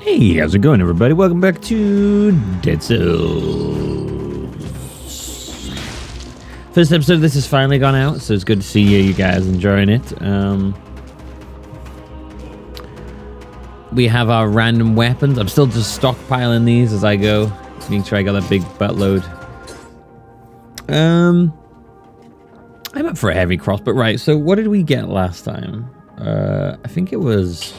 Hey, how's it going, everybody? Welcome back to Dead Cells. First episode of this has finally gone out, so it's good to see you guys enjoying it. We have our random weapons. I'm still just stockpiling these as I go, making sure I got that big buttload. I'm up for a heavy crossbow, right? So what did we get last time? I think it was.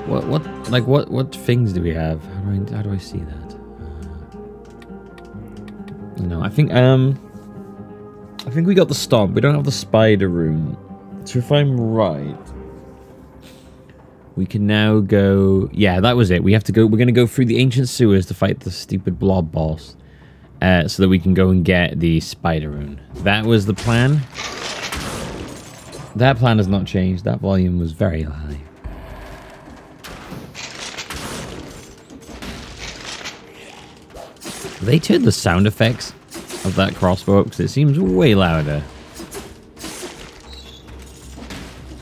What things do we have? How do I see that? No, I think we got the stomp. We don't have the spider rune. So if I'm right, we can now go. Yeah, that was it. We have to go. We're gonna go through the ancient sewers to fight the stupid blob boss, so that we can go and get the spider rune. That was the plan. That plan has not changed. That volume was very high. They turned the sound effects of that crossbow up because it seems way louder.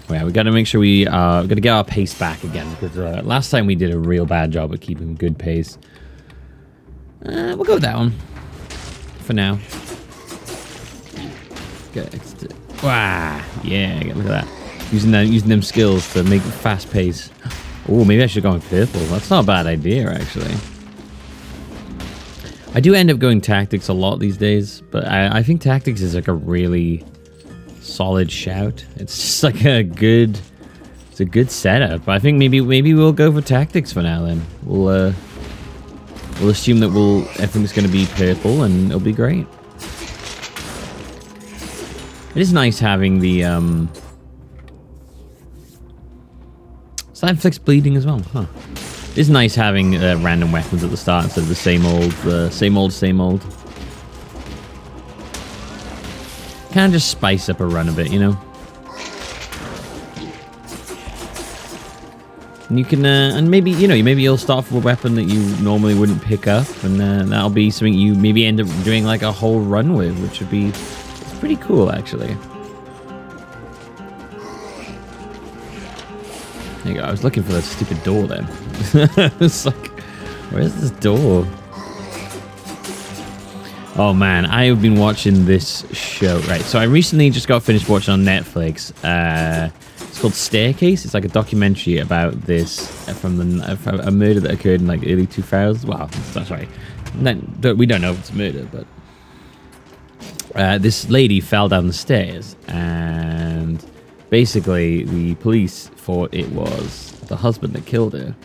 Oh yeah, we got to make sure we got to get our pace back again because last time we did a real bad job at keeping good pace. We'll go with that one for now. Wow, yeah, look at that. Using them skills to make fast pace. Oh, maybe I should go with purple. That's not a bad idea, actually. I do end up going tactics a lot these days, but I think tactics is like a really solid shout. It's just like a good setup. I think maybe we'll go for tactics for now then. We'll assume that everything's going to be purple and it'll be great. It is nice having the side flicks bleeding as well, huh? It's nice having random weapons at the start instead of the same old. Kind of just spice up a run a bit, you know. And you can, and maybe you'll start with a weapon that you normally wouldn't pick up, and that'll be something you maybe end up doing like a whole run with, which would be pretty cool, actually. There you go. I was looking for that stupid door then. It's like, where's this door? Oh man, I have been watching this show. Right, so I recently just got finished watching on Netflix. It's called Staircase. It's like a documentary about this from a murder that occurred in like early 2000s. Well, sorry, we don't know if it's a murder, but this lady fell down the stairs and basically the police thought it was the husband that killed her.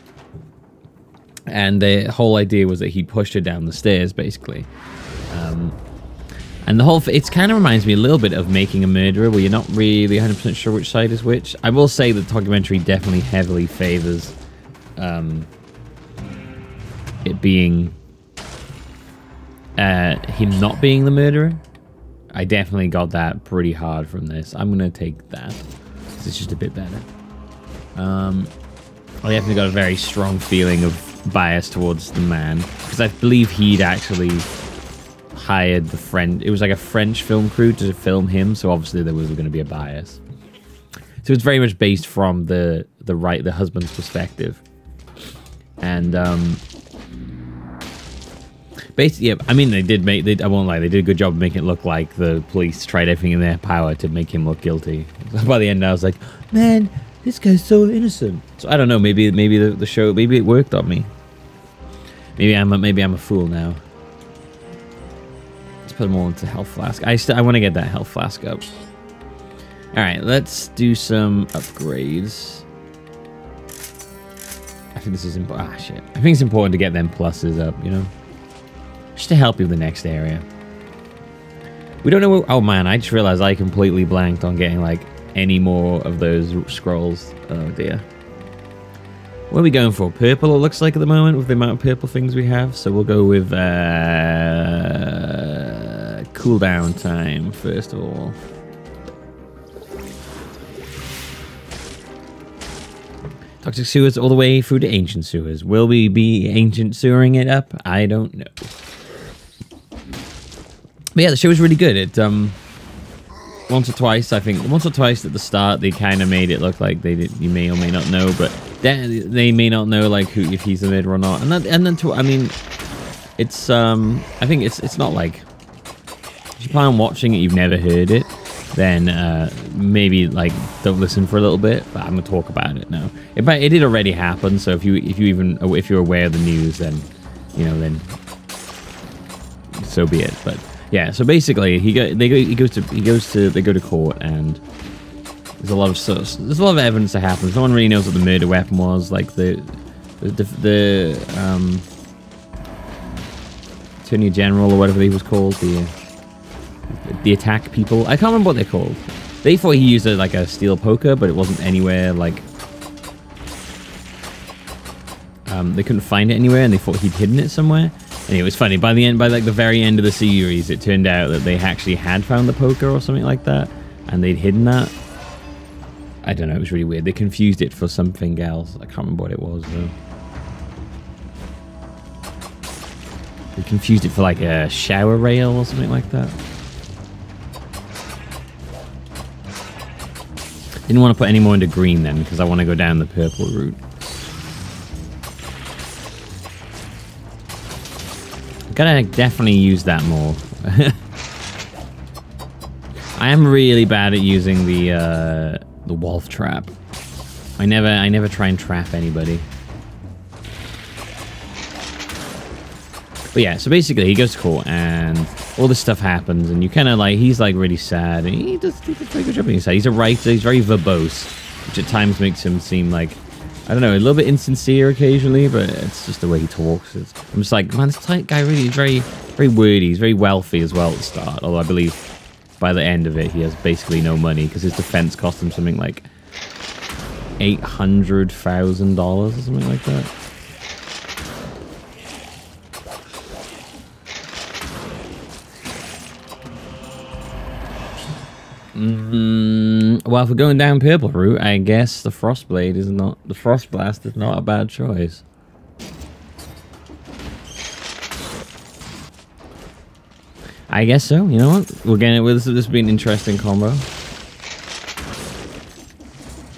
And the whole idea was that he pushed her down the stairs, basically. And the whole... It kind of reminds me a little bit of Making a Murderer, where you're not really 100% sure which side is which. I will say the documentary definitely heavily favors it being... him not being the murderer. I definitely got that pretty hard from this. I'm going to take that. It's just a bit better. I definitely got a very strong feeling of bias towards the man, because I believe he'd actually hired the French. It was like a French film crew to film him, so obviously there was going to be a bias. So it's very much based from the husband's perspective, and basically, yeah, I mean, I won't lie, they did a good job of making it look like the police tried everything in their power to make him look guilty. By the end, I was like, man, this guy's so innocent. So I don't know. Maybe the show, maybe it worked on me. Maybe I'm a fool now. Let's put them all into health flask. I want to get that health flask up. All right, let's do some upgrades. I think this is important. Ah, shit. I think it's important to get them pluses up. You know, just to help you with the next area. We don't know. Oh man, I just realized I completely blanked on getting like any more of those scrolls. Oh dear. What are we going for? Purple, it looks like at the moment, with the amount of purple things we have. So we'll go with cooldown time first of all. Toxic sewers all the way through to ancient sewers. Will we be ancient sewering it up? I don't know. But yeah, the show was really good. It once or twice. I think once or twice at the start they kind of made it look like they did. You may or may not know, but they may not know like who, if he's a murderer or not. And then I mean, it's I think it's not like if you plan on watching it, you've never heard it, then maybe like don't listen for a little bit. But I'm gonna talk about it now. It did already happen, so if you're aware of the news, then you know, then so be it. But yeah, so basically they go to court, and there's a lot of evidence that happens. No one really knows what the murder weapon was. Like the Attorney General or whatever he was called, the attack people. I can't remember what they're called. They thought he used like a steel poker, but it wasn't anywhere. Like they couldn't find it anywhere, and they thought he'd hidden it somewhere. And it was funny. By like the very end of the series, it turned out that they actually had found the poker or something like that, and they'd hidden that. I don't know. It was really weird. They confused it for something else. I can't remember what it was though. They confused it for like a shower rail or something like that. Didn't want to put any more into green then, because I want to go down the purple route. Gotta definitely use that more. I am really bad at using the wolf trap. I never try and trap anybody. But yeah, so basically he goes to court and all this stuff happens, and you kind of like, he's like really sad, and he does a pretty good job being sad. He's a writer, he's very verbose, which at times makes him seem like, I don't know, a little bit insincere occasionally, but it's just the way he talks. I'm just like, man, this tight guy really is very, very wordy. He's very wealthy as well at the start, although I believe by the end of it he has basically no money, because his defense cost him something like $800,000 or something like that. Well, if we're going down purple route, I guess the Frostblast is not a bad choice. I guess so. You know what? We're getting this will be an interesting combo.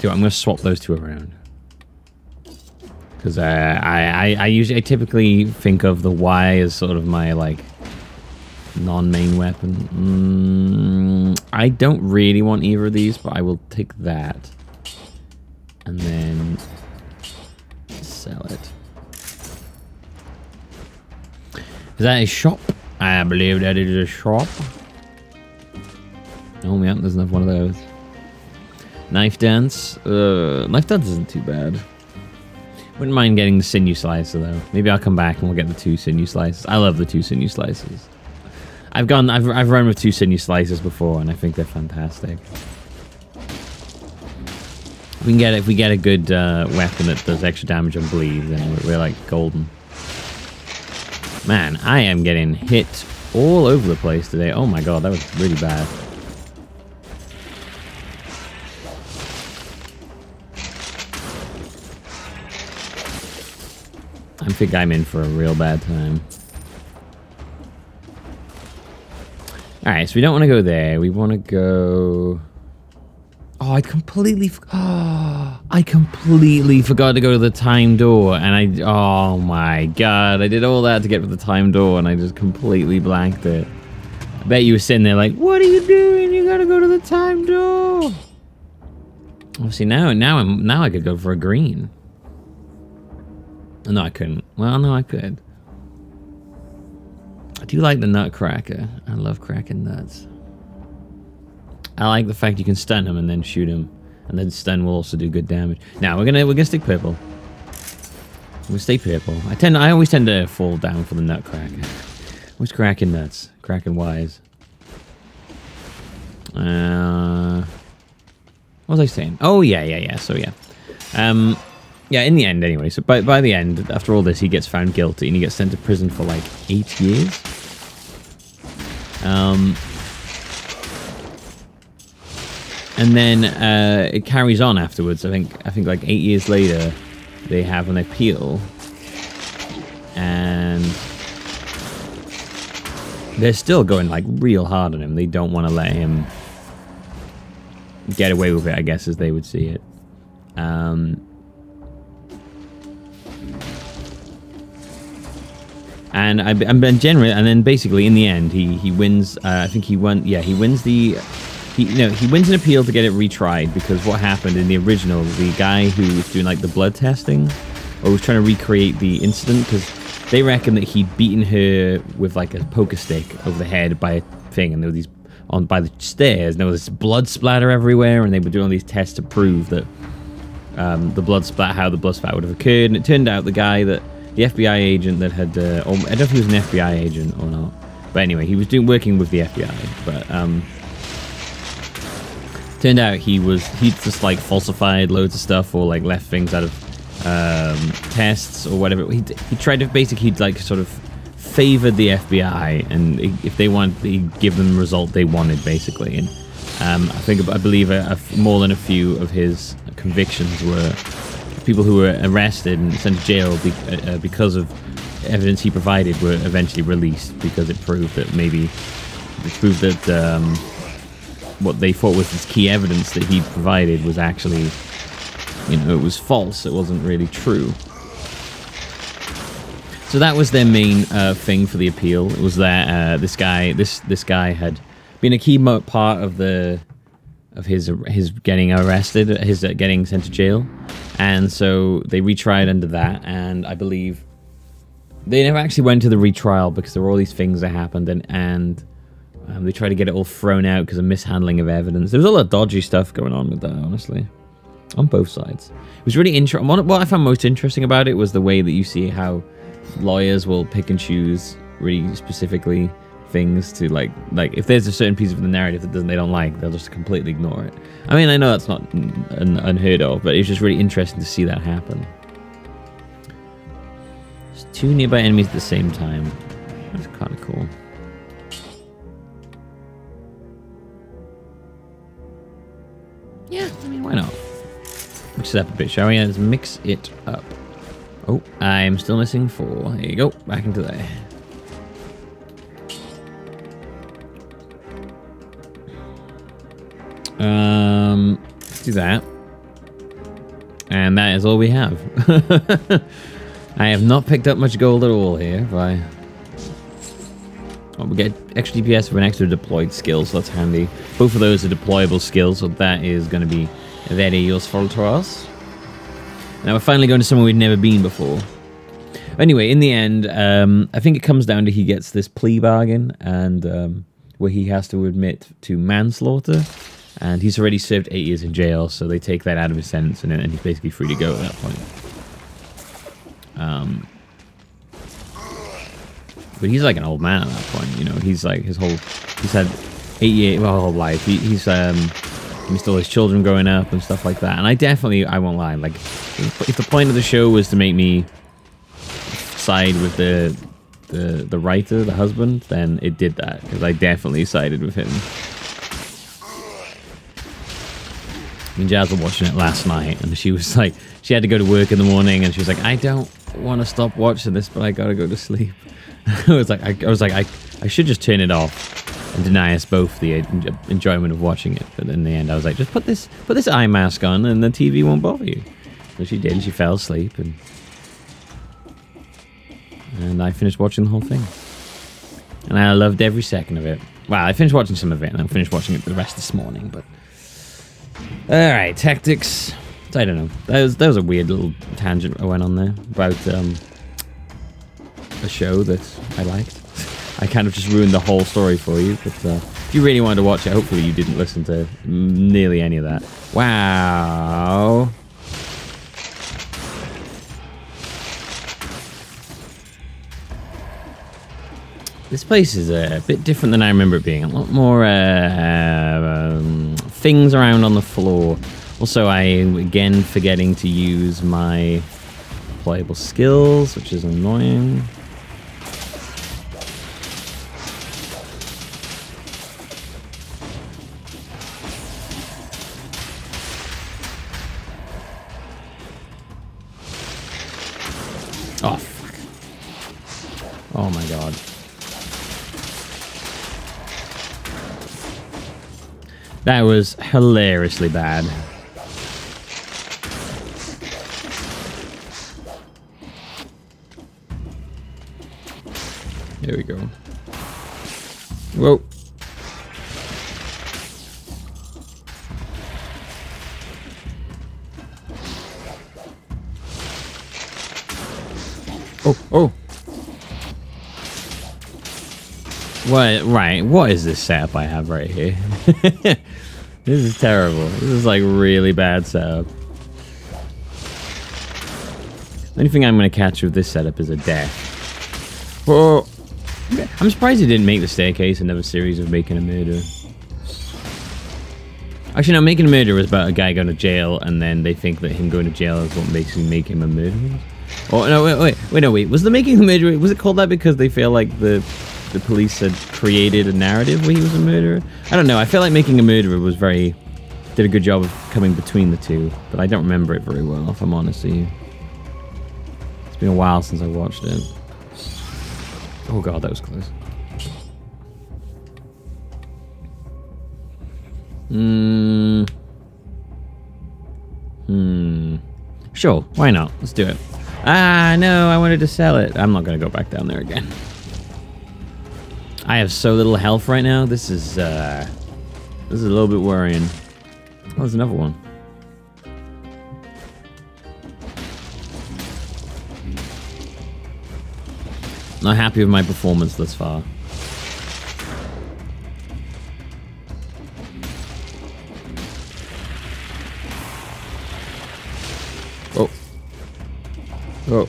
Dude, I'm gonna swap those two around, because I typically think of the Y as sort of my like non-main weapon. I don't really want either of these, but I will take that and then sell it. Is that a shop? I believe that it is a shop. Oh man, there's another one of those. Knife dance. Knife dance isn't too bad. Wouldn't mind getting the sinew slicer though. Maybe I'll come back and we'll get the 2 sinew slices. I love the 2 sinew slices. I've run with 2 sinew slices before, and I think they're fantastic. If we get a good weapon that does extra damage on bleed, then we're like golden. Man, I am getting hit all over the place today. Oh my god, that was really bad. I think I'm in for a real bad time. Alright, so we don't want to go there. We want to go... Oh, I completely forgot to go to the time door. And oh my god, I did all that to get to the time door, and I just completely blanked it. I bet you were sitting there like, what are you doing? You gotta go to the time door. Oh, see, now I could go for a green. No, I couldn't. Well, no, I could. I do like the nutcracker. I love cracking nuts. I like the fact you can stun him and then shoot him, and then stun will also do good damage. Now we're gonna stick purple. We'll stay purple. I always tend to fall down for the nutcracker. Always cracking nuts, cracking wise. What was I saying? Oh yeah. So yeah. Yeah, in the end, anyway. So by the end, after all this, he gets found guilty and he gets sent to prison for like 8 years. And then it carries on afterwards. I think like 8 years later, they have an appeal, and they're still going like real hard on him. They don't want to let him get away with it, I guess, as they would see it. And I'm generally, and then basically in the end, he wins. I think he won. Yeah, he wins the. He wins an appeal to get it retried, because what happened in the original, the guy who was doing like the blood testing, or was trying to recreate the incident, because they reckon that he'd beaten her with like a poker stick over the head by a thing, and there were these by the stairs, and there was this blood splatter everywhere, and they were doing all these tests to prove that the blood splatter would have occurred, and it turned out the guy that. The FBI agent that had, or I don't know if he was an FBI agent or not, but anyway, he was working with the FBI. But turned out he just like falsified loads of stuff, or like left things out of tests or whatever. He tried to basically like sort of favored the FBI, and if they want, he'd give them the result they wanted, basically. And I believe more than a few of his convictions were. People who were arrested and sent to jail because of evidence he provided were eventually released, because it proved that what they thought was this key evidence that he provided was actually, it was false. It wasn't really true. So that was their main thing for the appeal. It was that this guy had been a key part of his getting arrested, his getting sent to jail. And so they retried under that, and I believe they never actually went to the retrial because there were all these things that happened, and they tried to get it all thrown out because of mishandling of evidence. There was a lot of dodgy stuff going on with that, honestly, on both sides. It was really interesting. What I found most interesting about it was the way that you see how lawyers will pick and choose really specifically things to like if there's a certain piece of the narrative that they don't like, they'll just completely ignore it. I mean, I know that's not unheard of, but it's just really interesting to see that happen. There's 2 nearby enemies at the same time. That's kind of cool. Yeah, I mean, why not? Mix it up a bit, shall we? Let's mix it up. Oh, I'm still missing 4. There you go. Back into there. Let's do that. And that is all we have. I have not picked up much gold at all here. We get extra DPS for an extra deployed skill, so that's handy. Both of those are deployable skills, so that is going to be very useful to us. Now we're finally going to somewhere we've never been before. Anyway, in the end, I think it comes down to he gets this plea bargain, and where he has to admit to manslaughter. And he's already served 8 years in jail, so they take that out of his sentence, and he's basically free to go at that point. But he's like an old man at that point, He's like he's had 8 years, well, whole life. He's all his children growing up and stuff like that. And I won't lie, like if the point of the show was to make me side with the writer, the husband, then it did that, because I definitely sided with him. Me and Jazz were watching it last night, and she was like, she had to go to work in the morning, and she was like, I don't want to stop watching this, but I gotta go to sleep. I was like, I should just turn it off and deny us both the enjoyment of watching it. But in the end, I was like, just put this eye mask on, and the TV won't bother you. So she did. She fell asleep, and I finished watching the whole thing, and I loved every second of it. Well, I finished watching some of it, and I finished watching it the rest this morning, but. Alright, tactics. I don't know. That was a weird little tangent I went on there about a show that I liked. I kind of just ruined the whole story for you, but if you really wanted to watch it, hopefully you didn't listen to nearly any of that. Wow. This place is a bit different than I remember it being. A lot more things around on the floor. Also, I am again forgetting to use my playable skills, which is annoying. Oh, fuck. Oh my god. That was hilariously bad. Here we go. Whoa. Oh, oh. What, right, what is this setup I have right here? This is terrible. This is like really bad setup. The only thing I'm going to catch with this setup is a death. Whoa. I'm surprised he didn't make the staircase another series of Making a Murderer. Actually, no, Making a Murderer was about a guy going to jail, and then they think that him going to jail is what makes him make him a murderer. Oh, no, wait. Was the Making a Murderer, was it called that because they feel like the police had created a narrative where he was a murderer? I don't know. I feel like Making a Murderer did a good job of coming between the two, but I don't remember it very well, if I'm honest with you. It's been a while since I watched it. Oh god, that was close. Sure, why not? Let's do it. Ah, no, I wanted to sell it. I'm not going to go back down there again. I have so little health right now. This is a little bit worrying. Oh, there's another one. Not happy with my performance thus far. Oh. Oh.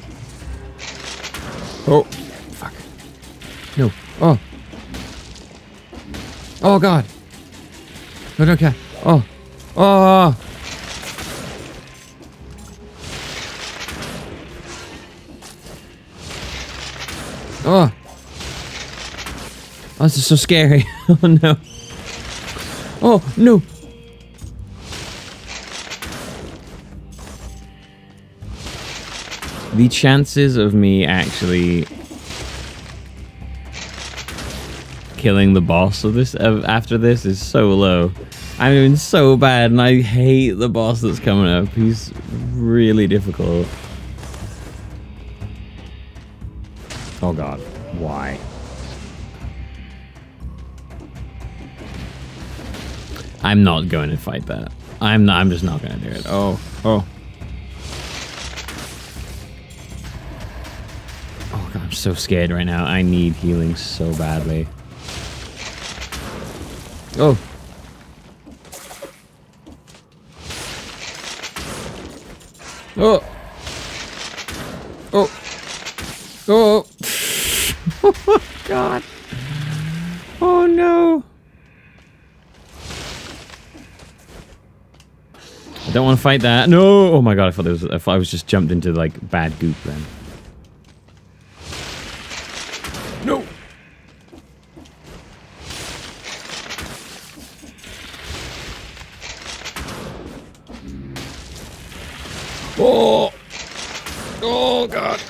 Oh. Fuck. No. Oh. Oh, God. No, don't care. Oh. Oh. Oh. Oh, this is so scary. Oh, no. Oh, no. The chances of me actually killing the boss of this after this is so low. I'm doing so bad, and I hate the boss that's coming up. He's really difficult. Oh god, why? I'm not going to fight that. I'm just not going to do it. Oh. Oh god, I'm so scared right now. I need healing so badly. Oh. Oh. Oh. Oh. Oh god. Oh no. I don't want to fight that. No. Oh my god, I thought I was just jumped into like bad goop then. No. Oh. Oh god.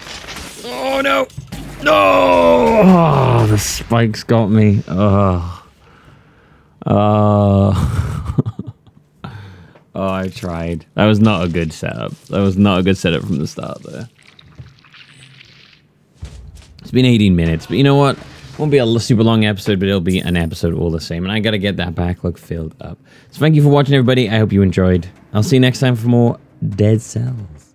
Oh no. No! Oh, the spikes got me. Oh. Oh. Oh, I tried. That was not a good setup. That was not a good setup from the start there. It's been 18 minutes, but you know what? It won't be a super long episode, but it'll be an episode all the same. And I gotta get that backlog filled up. So thank you for watching, everybody. I hope you enjoyed. I'll see you next time for more Dead Cells.